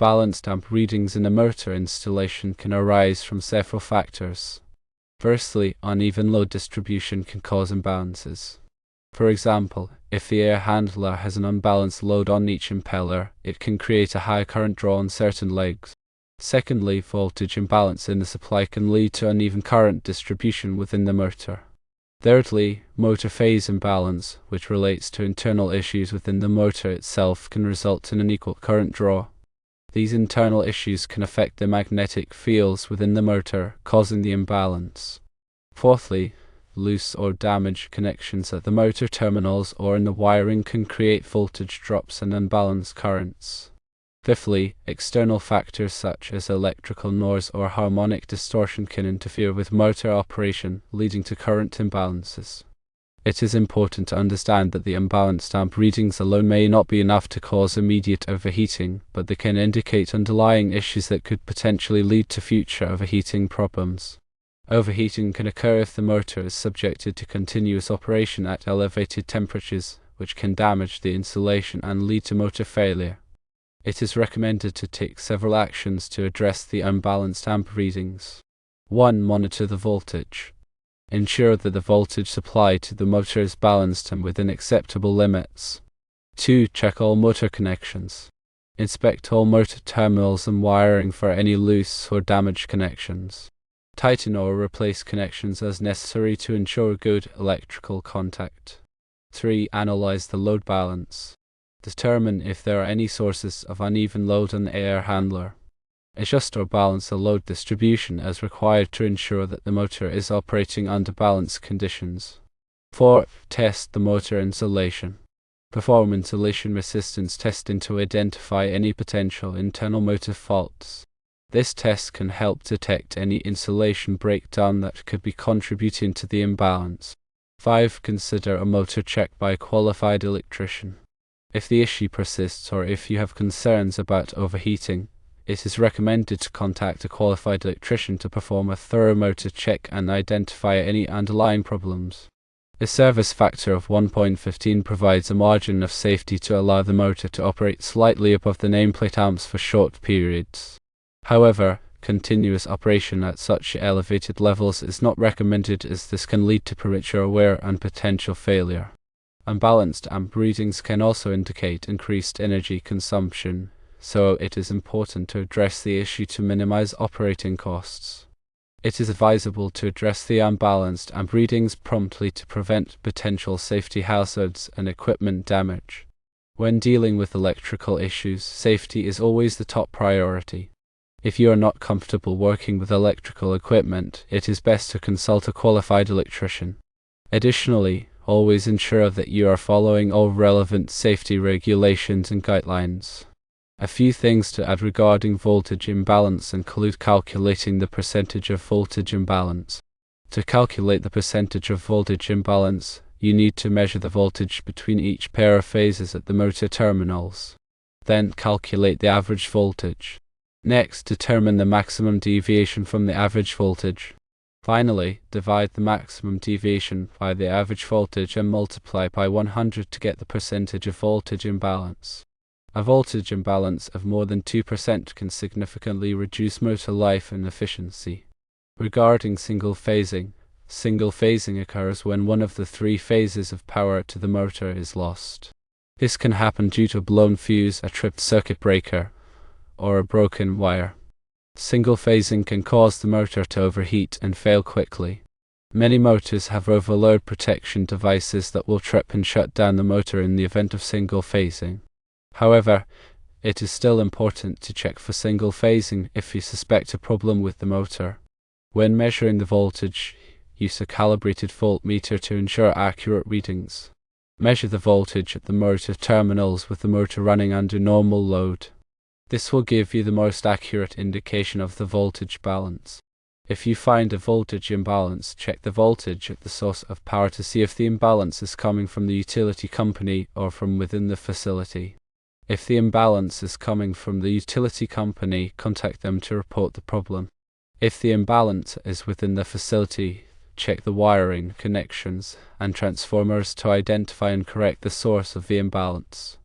Unbalanced amp readings in a motor installation can arise from several factors. Firstly, uneven load distribution can cause imbalances. For example, if the air handler has an unbalanced load on each impeller, it can create a high current draw on certain legs. Secondly, voltage imbalance in the supply can lead to uneven current distribution within the motor. Thirdly, motor phase imbalance, which relates to internal issues within the motor itself, can result in unequal current draw. These internal issues can affect the magnetic fields within the motor, causing the imbalance. Fourthly, loose or damaged connections at the motor terminals or in the wiring can create voltage drops and unbalanced currents. Fifthly, external factors such as electrical noise or harmonic distortion can interfere with motor operation, leading to current imbalances. It is important to understand that the unbalanced amp readings alone may not be enough to cause immediate overheating, but they can indicate underlying issues that could potentially lead to future overheating problems. Overheating can occur if the motor is subjected to continuous operation at elevated temperatures, which can damage the insulation and lead to motor failure. It is recommended to take several actions to address the unbalanced amp readings. 1. Monitor the voltage. Ensure that the voltage supplied to the motor is balanced and within acceptable limits. 2. Check all motor connections. Inspect all motor terminals and wiring for any loose or damaged connections. Tighten or replace connections as necessary to ensure good electrical contact. 3. Analyze the load balance. Determine if there are any sources of uneven load on the air handler. Adjust or balance the load distribution as required to ensure that the motor is operating under balanced conditions. 4. Test the motor insulation. Perform insulation resistance testing to identify any potential internal motor faults. This test can help detect any insulation breakdown that could be contributing to the imbalance. 5. Consider a motor check by a qualified electrician. If the issue persists or if you have concerns about overheating, it is recommended to contact a qualified electrician to perform a thorough motor check and identify any underlying problems. A service factor of 1.15 provides a margin of safety to allow the motor to operate slightly above the nameplate amps for short periods. However, continuous operation at such elevated levels is not recommended as this can lead to premature wear and potential failure. Unbalanced amp readings can also indicate increased energy consumption, so it is important to address the issue to minimize operating costs. It is advisable to address the unbalanced amp readings promptly to prevent potential safety hazards and equipment damage. When dealing with electrical issues, safety is always the top priority. If you are not comfortable working with electrical equipment, it is best to consult a qualified electrician. Additionally, always ensure that you are following all relevant safety regulations and guidelines. A few things to add regarding voltage imbalance include calculating the percentage of voltage imbalance. To calculate the percentage of voltage imbalance, you need to measure the voltage between each pair of phases at the motor terminals. Then calculate the average voltage. Next, determine the maximum deviation from the average voltage. Finally, divide the maximum deviation by the average voltage and multiply by 100 to get the percentage of voltage imbalance. A voltage imbalance of more than 2% can significantly reduce motor life and efficiency. Regarding single phasing occurs when one of the three phases of power to the motor is lost. This can happen due to a blown fuse, a tripped circuit breaker, or a broken wire. Single phasing can cause the motor to overheat and fail quickly. Many motors have overload protection devices that will trip and shut down the motor in the event of single phasing. However, it is still important to check for single phasing if you suspect a problem with the motor. When measuring the voltage, use a calibrated voltmeter to ensure accurate readings. Measure the voltage at the motor terminals with the motor running under normal load. This will give you the most accurate indication of the voltage balance. If you find a voltage imbalance, check the voltage at the source of power to see if the imbalance is coming from the utility company or from within the facility. If the imbalance is coming from the utility company, contact them to report the problem. If the imbalance is within the facility, check the wiring, connections, and transformers to identify and correct the source of the imbalance.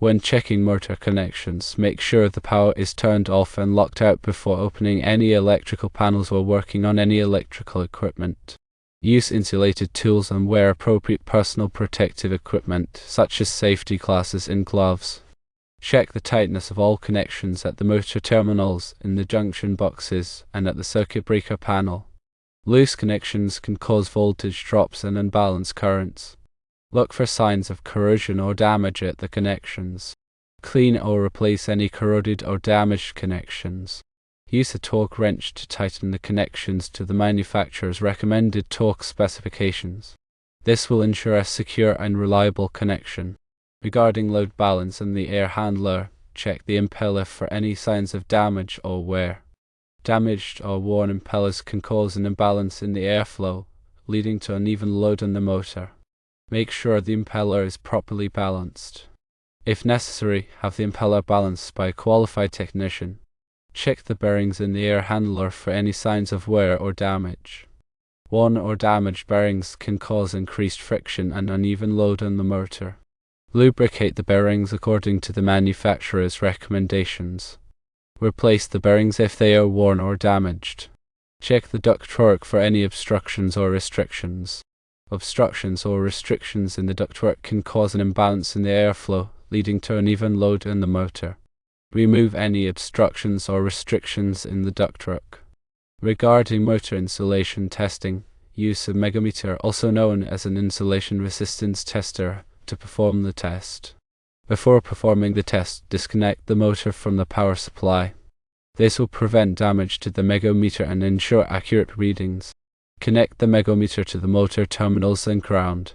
When checking motor connections, make sure the power is turned off and locked out before opening any electrical panels or working on any electrical equipment. Use insulated tools and wear appropriate personal protective equipment, such as safety glasses and gloves. Check the tightness of all connections at the motor terminals, in the junction boxes, and at the circuit breaker panel. Loose connections can cause voltage drops and unbalanced currents. Look for signs of corrosion or damage at the connections. Clean or replace any corroded or damaged connections. Use a torque wrench to tighten the connections to the manufacturer's recommended torque specifications. This will ensure a secure and reliable connection. Regarding load balance in the air handler, check the impeller for any signs of damage or wear. Damaged or worn impellers can cause an imbalance in the airflow, leading to uneven load on the motor. Make sure the impeller is properly balanced. If necessary, have the impeller balanced by a qualified technician. Check the bearings in the air handler for any signs of wear or damage. Worn or damaged bearings can cause increased friction and uneven load on the motor. Lubricate the bearings according to the manufacturer's recommendations. Replace the bearings if they are worn or damaged. Check the duct torque for any obstructions or restrictions. Obstructions or restrictions in the ductwork can cause an imbalance in the airflow, leading to uneven load in the motor. Remove any obstructions or restrictions in the ductwork. Regarding motor insulation testing, use a megameter, also known as an insulation resistance tester, to perform the test. Before performing the test, disconnect the motor from the power supply. This will prevent damage to the megameter and ensure accurate readings. Connect the megameter to the motor terminals and ground.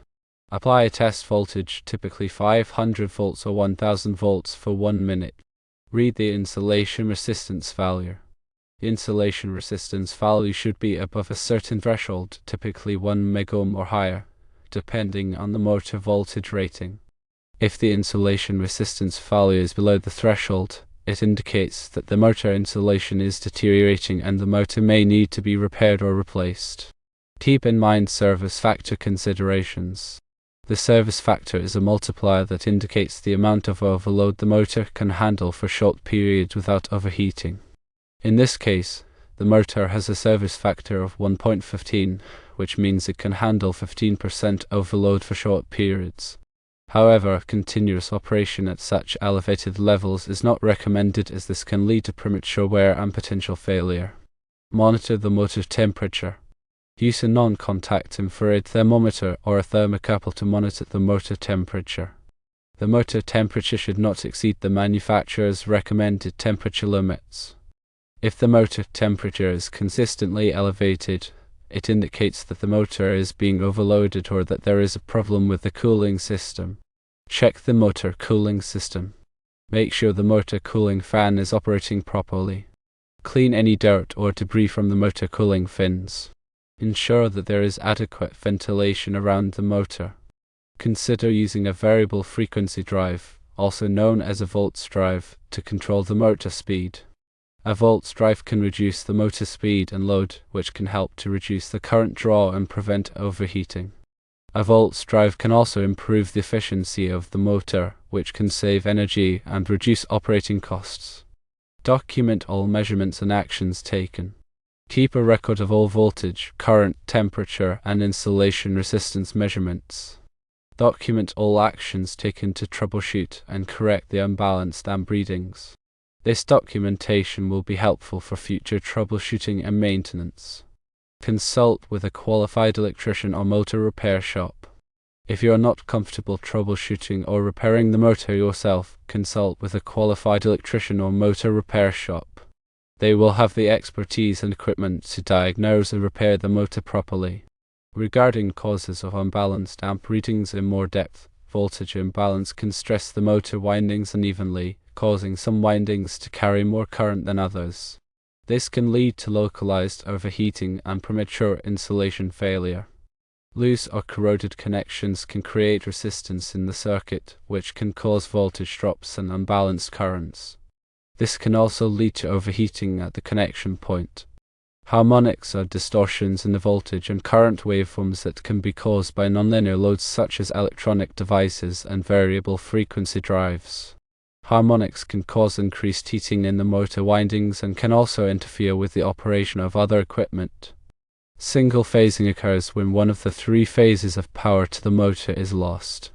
Apply a test voltage, typically 500 volts or 1000 volts, for 1 minute. Read the insulation resistance value. The insulation resistance value should be above a certain threshold, typically 1 megohm or higher, depending on the motor voltage rating. If the insulation resistance value is below the threshold, it indicates that the motor insulation is deteriorating and the motor may need to be repaired or replaced. Keep in mind service factor considerations. The service factor is a multiplier that indicates the amount of overload the motor can handle for short periods without overheating. In this case, the motor has a service factor of 1.15, which means it can handle 15% overload for short periods. However, continuous operation at such elevated levels is not recommended, as this can lead to premature wear and potential failure. Monitor the motor temperature. Use a non-contact infrared thermometer or a thermocouple to monitor the motor temperature. The motor temperature should not exceed the manufacturer's recommended temperature limits. If the motor temperature is consistently elevated, it indicates that the motor is being overloaded or that there is a problem with the cooling system. Check the motor cooling system. Make sure the motor cooling fan is operating properly. Clean any dirt or debris from the motor cooling fins. Ensure that there is adequate ventilation around the motor. Consider using a variable frequency drive, also known as a volts drive, to control the motor speed. A volts drive can reduce the motor speed and load, which can help to reduce the current draw and prevent overheating. A volts drive can also improve the efficiency of the motor, which can save energy and reduce operating costs. Document all measurements and actions taken. Keep a record of all voltage, current, temperature, and insulation resistance measurements. Document all actions taken to troubleshoot and correct the unbalanced amp readings. This documentation will be helpful for future troubleshooting and maintenance. Consult with a qualified electrician or motor repair shop. If you are not comfortable troubleshooting or repairing the motor yourself, consult with a qualified electrician or motor repair shop. They will have the expertise and equipment to diagnose and repair the motor properly. Regarding causes of unbalanced amp readings in more depth, voltage imbalance can stress the motor windings unevenly, causing some windings to carry more current than others. This can lead to localized overheating and premature insulation failure. Loose or corroded connections can create resistance in the circuit, which can cause voltage drops and unbalanced currents. This can also lead to overheating at the connection point. Harmonics are distortions in the voltage and current waveforms that can be caused by nonlinear loads such as electronic devices and variable frequency drives. Harmonics can cause increased heating in the motor windings and can also interfere with the operation of other equipment. Single phasing occurs when one of the three phases of power to the motor is lost.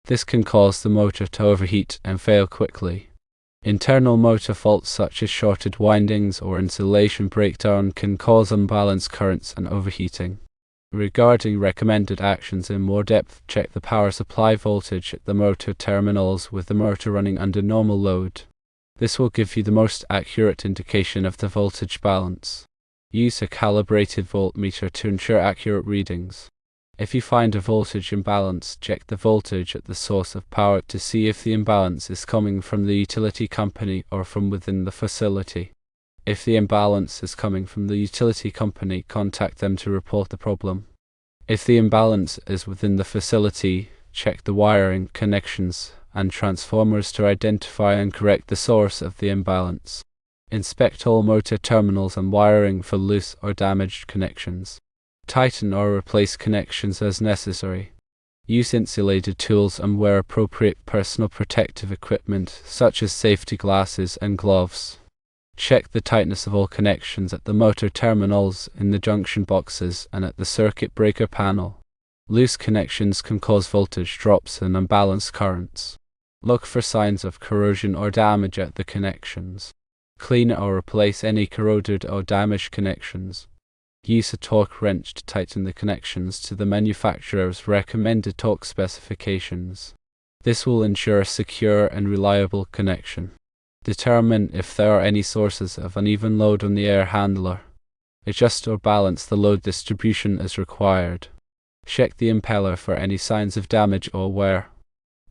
This can cause the motor to overheat and fail quickly. Internal motor faults such as shorted windings or insulation breakdown can cause unbalanced currents and overheating. Regarding recommended actions in more depth, check the power supply voltage at the motor terminals with the motor running under normal load. This will give you the most accurate indication of the voltage balance. Use a calibrated voltmeter to ensure accurate readings. If you find a voltage imbalance, check the voltage at the source of power to see if the imbalance is coming from the utility company or from within the facility. If the imbalance is coming from the utility company, contact them to report the problem. If the imbalance is within the facility, check the wiring, connections, and transformers to identify and correct the source of the imbalance. Inspect all motor terminals and wiring for loose or damaged connections. Tighten or replace connections as necessary. Use insulated tools and wear appropriate personal protective equipment such as safety glasses and gloves. Check the tightness of all connections at the motor terminals, in the junction boxes, and at the circuit breaker panel. Loose connections can cause voltage drops and unbalanced currents. Look for signs of corrosion or damage at the connections. Clean or replace any corroded or damaged connections. Use a torque wrench to tighten the connections to the manufacturer's recommended torque specifications. This will ensure a secure and reliable connection. Determine if there are any sources of uneven load on the air handler. Adjust or balance the load distribution as required. Check the impeller for any signs of damage or wear.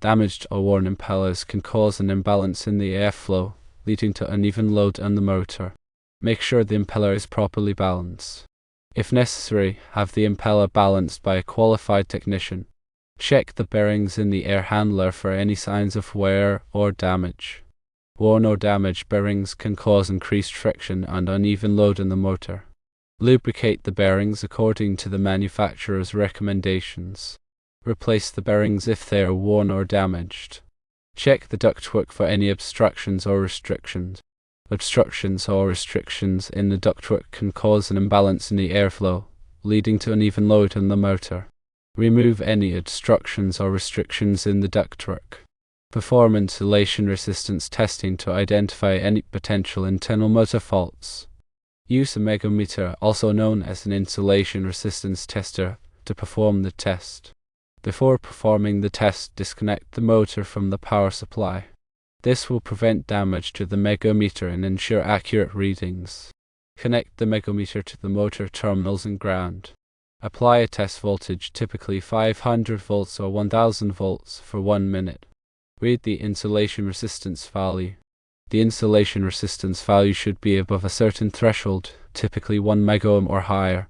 Damaged or worn impellers can cause an imbalance in the airflow, leading to uneven load on the motor. Make sure the impeller is properly balanced. If necessary, have the impeller balanced by a qualified technician. Check the bearings in the air handler for any signs of wear or damage. Worn or damaged bearings can cause increased friction and uneven load in the motor. Lubricate the bearings according to the manufacturer's recommendations. Replace the bearings if they are worn or damaged. Check the ductwork for any obstructions or restrictions. Obstructions or restrictions in the ductwork can cause an imbalance in the airflow, leading to uneven load on the motor. Remove any obstructions or restrictions in the ductwork. Perform insulation resistance testing to identify any potential internal motor faults. Use a megometer, also known as an insulation resistance tester, to perform the test. Before performing the test, disconnect the motor from the power supply. This will prevent damage to the megometer and ensure accurate readings. Connect the megometer to the motor terminals and ground. Apply a test voltage, typically 500 volts or 1000 volts, for 1 minute. Read the insulation resistance value. The insulation resistance value should be above a certain threshold, typically 1 megohm or higher,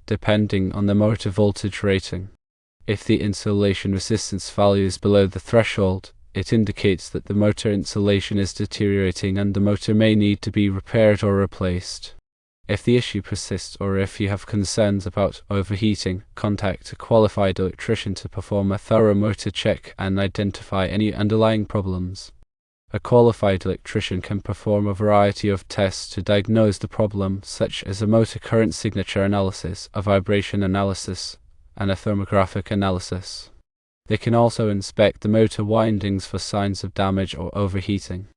depending on the motor voltage rating. If the insulation resistance value is below the threshold, it indicates that the motor insulation is deteriorating and the motor may need to be repaired or replaced. If the issue persists or if you have concerns about overheating, contact a qualified electrician to perform a thorough motor check and identify any underlying problems. A qualified electrician can perform a variety of tests to diagnose the problem, such as a motor current signature analysis, a vibration analysis, and a thermographic analysis. They can also inspect the motor windings for signs of damage or overheating.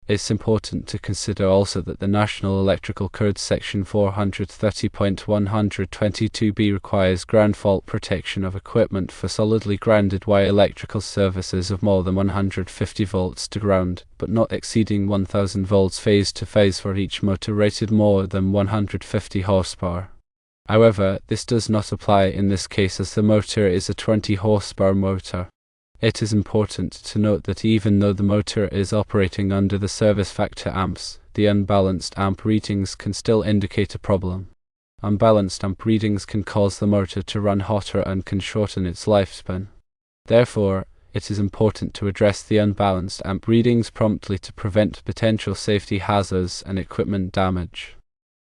It's important to consider also that the National Electrical Code Section 430.122b requires ground fault protection of equipment for solidly grounded wire electrical services of more than 150 volts to ground, but not exceeding 1000 volts phase to phase for each motor rated more than 150 horsepower. However, this does not apply in this case as the motor is a 20 horsepower motor. It is important to note that even though the motor is operating under the service factor amps, the unbalanced amp readings can still indicate a problem. Unbalanced amp readings can cause the motor to run hotter and can shorten its lifespan. Therefore, it is important to address the unbalanced amp readings promptly to prevent potential safety hazards and equipment damage.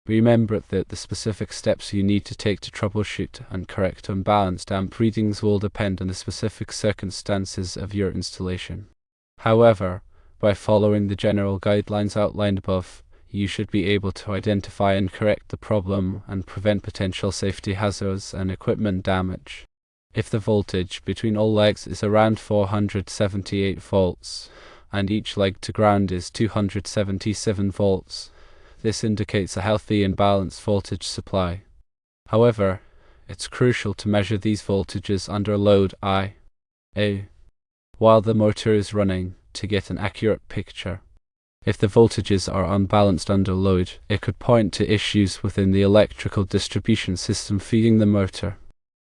Remember that the specific steps you need to take to troubleshoot and correct unbalanced amp readings will depend on the specific circumstances of your installation. However, By following the general guidelines outlined above, you should be able to identify and correct the problem and prevent potential safety hazards and equipment damage. If the voltage between all legs is around 478 volts, and each leg to ground is 277 volts, this indicates a healthy and balanced voltage supply. However, it's crucial to measure these voltages under load IA while the motor is running to get an accurate picture. If the voltages are unbalanced under load, it could point to issues within the electrical distribution system feeding the motor.